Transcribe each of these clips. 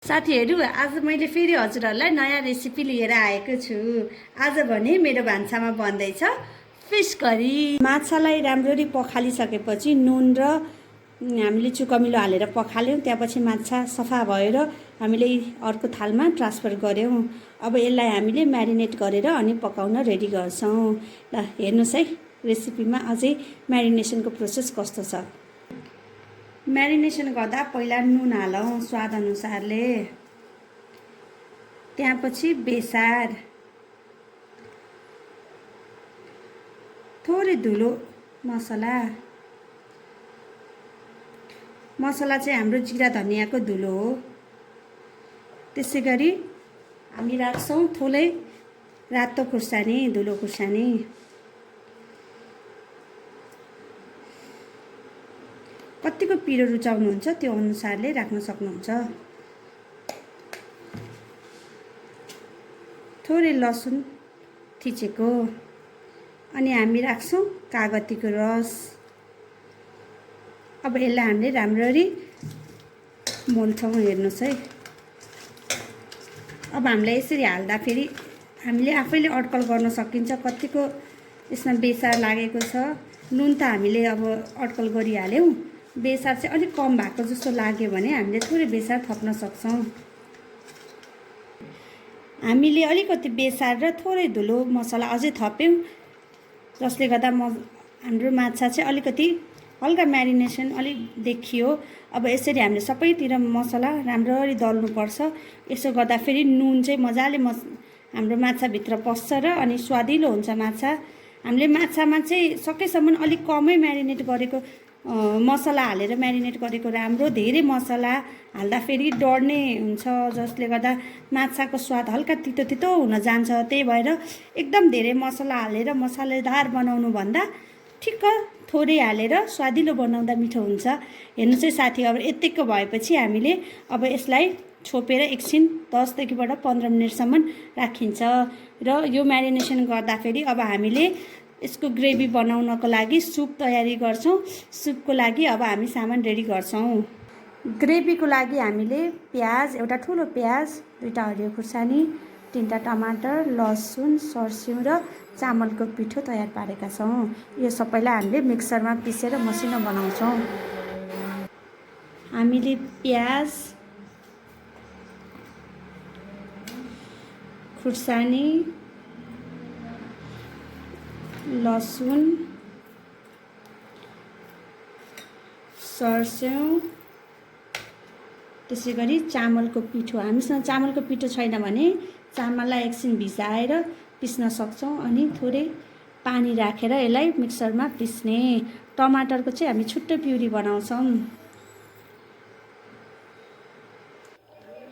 साथीहरू आज मैले फेरि हजुरहरूलाई नयाँ रेसिपी लिएर आएको छु। आज भने मेरो भान्सामा बन्दैछ फिस करी। माछालाई राम्ररी पखालिसकेपछि नुन र हामीले चुकमिलो हालेर पखाल्यौँ। त्यसपछि माछा सफा भएर हामीले अर्को थालमा ट्रान्सफर गर्यौँ। अब यसलाई हामीले म्यारिनेट गरेर अनि पकाउन रेडी गर्छौँ। ल हेर्नुहोस् है रेसिपीमा अझै म्यारिनेसनको प्रोसेस कस्तो छ। म्यारिनेसन गर्दा पहिला नुन हालौँ स्वाद अनुसारले, त्यसपछि बेसार, थोरै धुलो मसला चाहिँ हाम्रो जिरा धनियाँको धुलो हो। त्यसै गरी हामी राख्छौँ थोरै रातो खुर्सानी, धुलो खुर्सानी, कतिको पिरो रुचाउनुहुन्छ त्यो अनुसारले राख्न सक्नुहुन्छ। थोरै लसुन थिचेको, अनि हामी राख्छौँ कागतीको रस। अब यसलाई हामीले राम्ररी मोल्छौँ। हेर्नुहोस् है, अब हामीलाई यसरी हाल्दाखेरि हामीले आफैले अड्कल गर्न सकिन्छ कतिको यसमा बेसार लागेको छ। नुन त हामीले अब अड्कल गरिहाल्यौँ, बेसार चाहिँ अलिक कम भएको जस्तो लाग्यो भने हामीले थोरै बेसार थप्न सक्छौँ। हामीले अलिकति बेसार र थोरै धुलो मसला अझै थप्यौँ, जसले गर्दा हाम्रो माछा चाहिँ अलिकति हल्का म्यारिनेसन अलिक देखियो। अब यसरी हामीले सबैतिर मसला राम्ररी दल्नुपर्छ। यसो गर्दा फेरि नुन चाहिँ मजाले हाम्रो माछाभित्र पस्छ र अनि स्वादिलो हुन्छ माछा। हामीले माछामा चाहिँ सकेसम्म अलिक कमै म्यारिनेट गरेको मसला हालेर म्यारिनेट गरेको राम्रो। धेरै मसला हाल्दा फेरि डढ्ने हुन्छ, जसले गर्दा माछाको स्वाद हल्का तितो तितो हुन जान्छ। त्यही भएर एकदम धेरै मसला हालेर मसालेदार बनाउनु भन्दा ठिक्क थोरै हालेर स्वादिलो बनाउँदा मिठो हुन्छ। हेर्नु चाहिँ साथी, अब यतिको भएपछि हामीले अब यसलाई छोपेर एकछिन 10 देखि 15 मिनटसम्म राखिन्छ। र यो म्यारिनेसन गर्दाखेरि अब हामीले यसको ग्रेभी बनाउनको लागि सुप तयारी गर्छौँ। सुपको लागि अब हामी सामान रेडी गर्छौँ। ग्रेभीको लागि हामीले प्याज, एउटा ठुलो प्याज, 2टा हरियो खुर्सानी, 3टा टमाटर, लसुन, सर्स्यौँ र चामलको पिठो तयार पारेका छौँ। यो सबैलाई हामीले मिक्सरमा पिसेर मसिनो बनाउँछौँ। हामीले प्याज, खुर्सानी, लसुन, सर्स्यौँ, त्यसै गरी चामलको पिठो। हामीसँग चामलको पिठो छैन भने चामललाई एकछिन भिजाएर पिस्न सक्छौँ। अनि थोरै पानी राखेर यसलाई मिक्सरमा पिस्ने। टमाटरको चाहिँ हामी छुट्टै प्युरी बनाउँछौँ।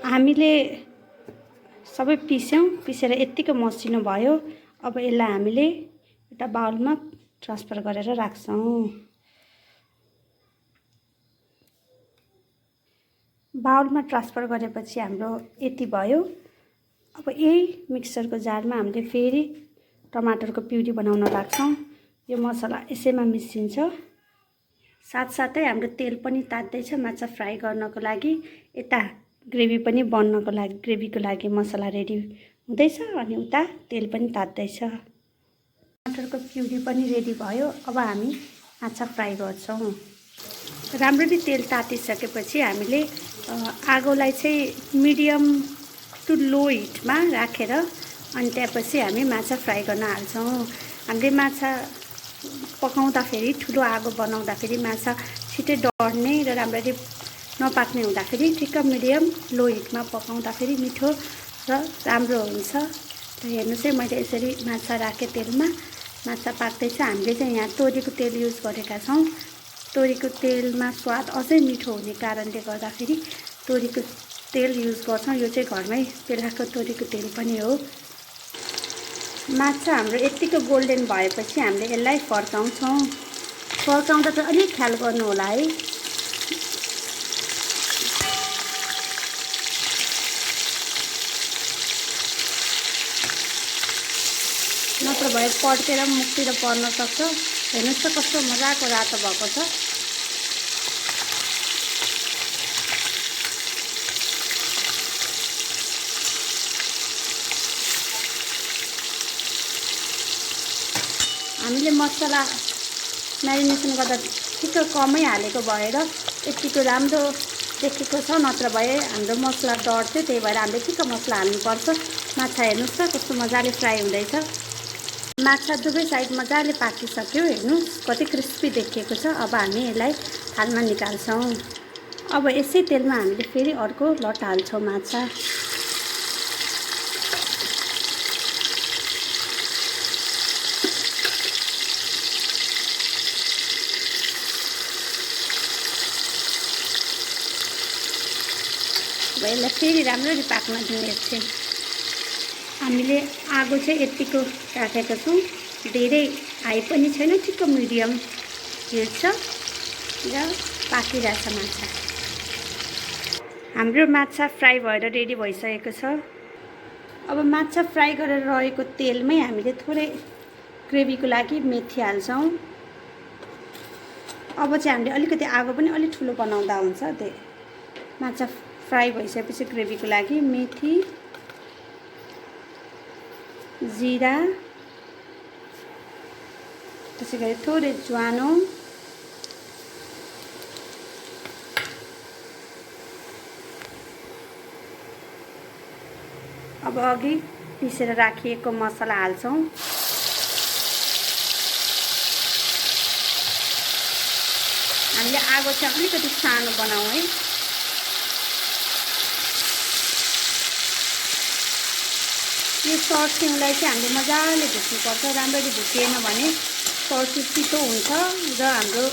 हामीले सबै पिसेर यत्तिको मसिनो भयो। अब यसलाई हामीले एउटा बाउलमा ट्रान्सफर गरेर राख्छौँ। बाउलमा ट्रान्सफर गरेपछि हाम्रो यति भयो। अब यही मिक्सरको जारमा हामीले फेरि टमाटरको प्युरी बनाउन लाग्छौँ। यो मसला यसैमा मिसिन्छ। साथसाथै हाम्रो तेल पनि तात्दैछ माछा फ्राई गर्नको लागि। यता ग्रेभी पनि बन्नको लागि, ग्रेभीको लागि मसला रेडी हुँदैछ, अनि उता तेल पनि तात्दैछ। टमाटरको प्युरी पनि रेडी भयो। अब हामी माछा फ्राई गर्छौँ। राम्ररी तेल तातिसकेपछि हामीले आगोलाई चाहिँ मिडियम टु लो हिटमा राखेर अनि त्यसपछि हामी माछा फ्राई गर्न हाल्छौँ। हामीले माछा पकाउँदाखेरि ठुलो आगो बनाउँदाखेरि माछा छिटै डढ्ने र राम्ररी नपाक्ने हुँदाखेरि ठिक्क मिडियम लो हिटमा पकाउँदाखेरि मिठो र राम्रो हुन्छ। र हेर्नु चाहिँ मैले यसरी माछा राखेँ तेलमा, माछा पाक्दैछ। हामीले चाहिँ यहाँ तोरीको तेल युज गरेका छौँ। तोरीको तेलमा स्वाद अझै मिठो हुने कारणले गर्दाखेरि तोरीको तेल युज गर्छौँ। यो चाहिँ घरमै पेलाएको तोरीको तेल पनि हो। माछा हाम्रो यत्तिको गोल्डन भएपछि हामीले यसलाई फर्काउँछौँ। फर्काउँदा त अलिक ख्याल गर्नु होला है। नत्र भए पड्केर मुखतिर पर्न सक्छ। हेर्नुहोस् त कस्तो मजाको रातो भएको छ। हामीले मसला म्यारिनेसन गर्दा ठिक्क कमै हालेको भएर यतिको राम्रो देखेको छ, नत्र भए हाम्रो मसला डढ्थ्यो। त्यही भएर हामीले ठिक्क मसला हाल्नुपर्छ। माछा हेर्नुहोस् त कस्तो मजाले फ्राई हुँदैछ। माछा दुवै साइड मजाले पाकिसक्यो। हेर्नुहोस् कति क्रिस्पी देखिएको छ। अब हामी यसलाई थालमा निकाल्छौँ। अब यसै तेलमा हामीले फेरि अर्को लट हाल्छौँ माछा। अब यसलाई फेरि राम्ररी पाक्न दिने एकछिन। हामीले आगो चाहिँ यतिको राखेका छौँ, धेरै हाई पनि छैन, ठिक्क मिडियम हिट छ र पाकिरहेछ माछा। हाम्रो माछा फ्राई भएर रेडी भइसकेको छ। अब माछा फ्राई गरेर रहेको तेलमै हामीले थोरै ग्रेभीको लागि मेथी हाल्छौँ। अब चाहिँ हामीले अलिकति आगो पनि अलिक ठुलो बनाउँदा हुन्छ। त्यही माछा फ्राई भइसकेपछि ग्रेभीको लागि मेथी, जिरा, त्यसै गरी थोरै ज्वानो, अब अघि पिसेर राखिएको मसला हाल्छौँ। हामीले आगो चाहिँ अलिकति सानो बनाउँ है। यो सर्सिउँलाई चाहिँ हामीले मजाले भुट्नुपर्छ। राम्ररी भुटिएन भने सर्सिउँ छिटो हुन्छ र हाम्रो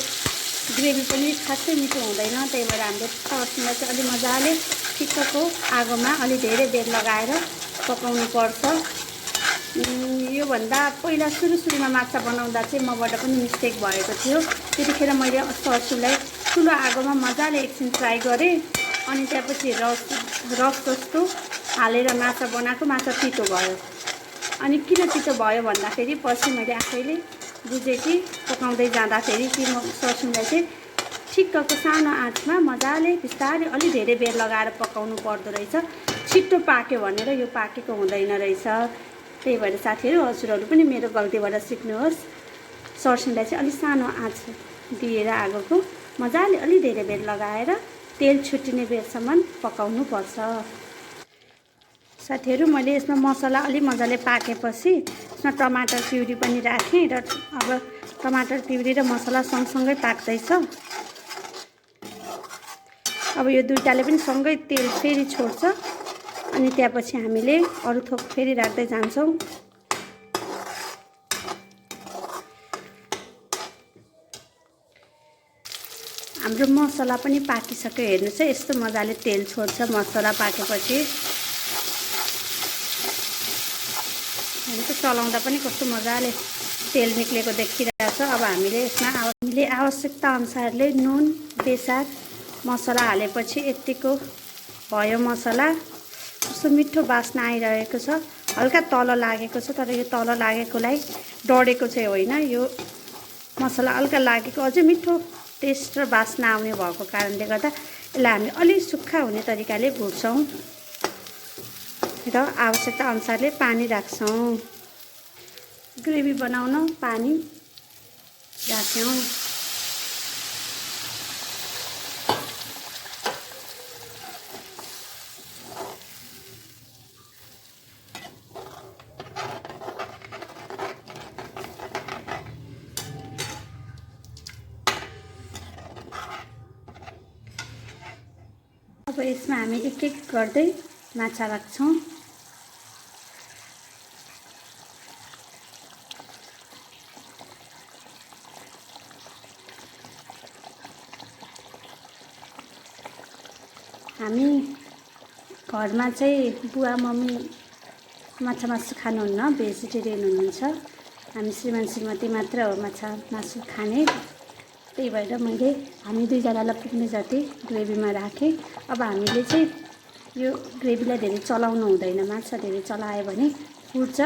ग्रेभी पनि खासै मिठो हुँदैन। त्यही भएर हामीले सर्सिउँलाई चाहिँ अलि मजाले ठिक्कको आगोमा अलि धेरै बेर लगाएर पकाउनु पर्छ। योभन्दा पहिला सुरुमा माछा बनाउँदा चाहिँ मबाट पनि मिस्टेक भएको थियो। त्यतिखेर मैले सर्सिउँलाई ठुलो आगोमा मजाले एकछिन फ्राई गरेँ, अनि त्यसपछि रस जस्तो हालेर माछा बनाएको। माछा तितो भयो। अनि किन तितो भयो भन्दाखेरि पछि मैले आफैले बुझेँ कि पकाउँदै जाँदाखेरि कि म सर्सिउँलाई चाहिँ ठिक्कको सानो आँचमा मजाले बिस्तारै अलि धेरै बेर लगाएर पकाउनु पर्दो रहेछ। छिट्टो पाक्यो भनेर यो पाकेको हुँदैन रहेछ। त्यही भएर साथीहरू, हजुरहरू पनि मेरो गल्तीबाट सिक्नुहोस्। सर्सिउँलाई चाहिँ अलिक सानो आँच दिएर आगोको मजाले अलि धेरै बेर लगाएर तेल छुट्टिने बेरसम्म पकाउनु पर्छ। साथीहरू, मैले यसमा मसला अलि मजाले पाकेपछि यसमा टमाटर प्युरी पनि राखेँ र अब टमाटर प्युरी र मसला सँगसँगै पाक्दैछ। अब यो दुईटाले पनि सँगै तेल फेरि छोड्छ, अनि त्यसपछि हामीले अरू थोक फेरि राख्दै जान्छौँ। हाम्रो मसला पनि पाकिसक्यो। हेर्नुहोस् है, यस्तो मजाले तेल छोड्छ मसला पाकेपछि। चलाउँदा पनि कस्तो मजाले तेल निक्लेको देखिरहेछ। अब हामीले यसमा आवश्यकता अनुसारले नुन, बेसार, मसला हालेपछि यतिको भयो मसला। कस्तो मिठो बास्ना आइरहेको छ। हल्का तल लागेको छ, तर यो तल लागेकोलाई डढेको चाहिँ होइन। यो मसला हल्का लागेको अझै मिठो टेस्ट र बास्ना आउने भएको कारणले गर्दा यसलाई हामी अलि सुक्खा हुने तरिकाले भुट्छौँ र आवश्यकता अनुसारले पानी राख्छौँ। ग्रेभी बनाउन पानी राख्यौँ। अब यसमा हामी एक एक गर्दै माछा राख्छौँ। हामी घरमा चाहिँ बुवा मम्मी माछा मासु खानुहुन्न, भेजिटेरियन हुनुहुन्छ। हामी श्रीमान श्रीमती मात्र हो माछा मासु खाने। त्यही भएर मैले हामी दुईजनालाई पुग्ने जति ग्रेभीमा राखेँ। अब हामीले चाहिँ यो ग्रेभीलाई धेरै चलाउनु हुँदैन। माछा धेरै चलायो भने फुट्छ।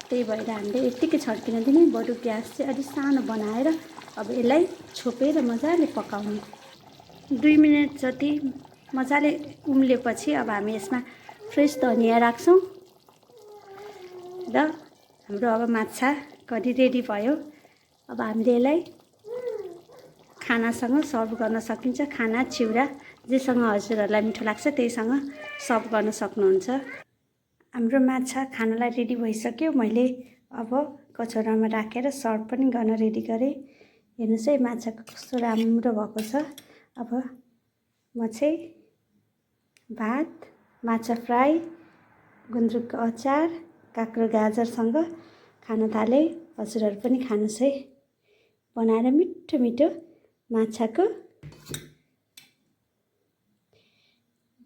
त्यही भएर हामीले यत्तिकै छड्किन दिने, बरु ग्यास चाहिँ अलिक सानो बनाएर अब यसलाई छोपेर मजाले पकाउने। 2 मिनट जति मजाले उम्लेपछि अब हामी यसमा फ्रेस धनिया राख्छौँ र हाम्रो अब माछा करी रेडी भयो। अब हामीले यसलाई खानासँग सर्भ गर्न सकिन्छ। खाना, चिउरा जेसँग हजुरहरूलाई मिठो लाग्छ त्यहीसँग सर्भ गर्न सक्नुहुन्छ। हाम्रो माछा खानालाई रेडी भइसक्यो। मैले अब कचौरामा राखेर सर्भ पनि गर्न रेडी गरेँ। हेर्नुहोस् है माछा कस्तो राम्रो भएको छ। अब म चाहिँ भात, माछा फ्राई, गुन्द्रुकको अचार, काँक्रो गाजरसँग खान थालेँ। हजुरहरू पनि खानुहोस् है। बनाएर मिठो मिठो माछाको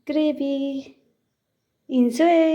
ग्रेभी। इन्जोय।